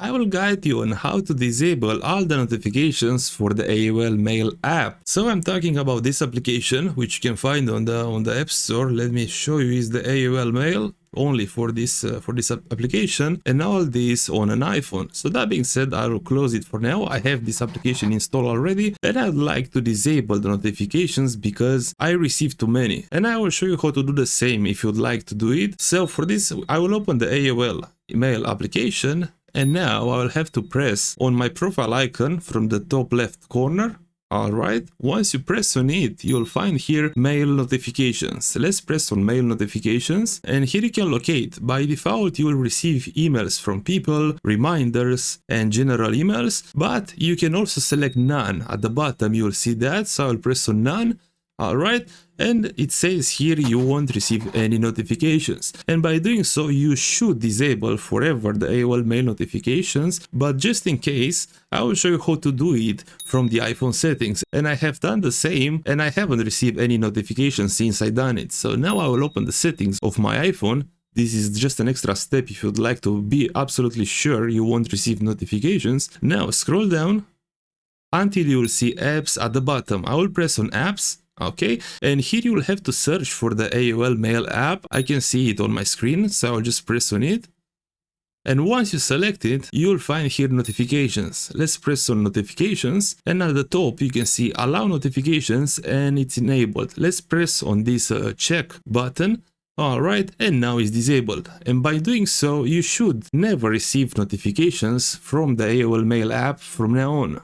I will guide you on how to disable all the notifications for the AOL Mail app. So I'm talking about this application, which you can find on the App Store. Let me show you is the AOL Mail only for this application, and all this on an iPhone. So that being said, I will close it for now. I have this application installed already, and I'd like to disable the notifications because I received too many, and I will show you how to do the same if you'd like to do it. So for this, I will open the AOL Mail application, and now I will have to press on my profile icon from the top left corner. Alright, once you press on it, you'll find here mail notifications. Let's press on mail notifications, and here you can locate. By default, you will receive emails from people, reminders, and general emails, but you can also select none. At the bottom, you'll see that, so I'll press on none. Alright, and it says here you won't receive any notifications, and by doing so you should disable forever the AOL Mail notifications, but just in case I will show you how to do it from the iPhone settings, and I have done the same and I haven't received any notifications since I done it. So now I will open the settings of my iPhone. This is just an extra step if you'd like to be absolutely sure you won't receive notifications. Now scroll down until you will see apps at the bottom. I will press on apps. Okay, and here you will have to search for the AOL Mail app. I can see it on my screen, so I'll just press on it. And once you select it, you'll find here notifications. Let's press on notifications, and at the top you can see allow notifications, and it's enabled. Let's press on this check button. Alright, and now it's disabled. And by doing so, you should never receive notifications from the AOL Mail app from now on.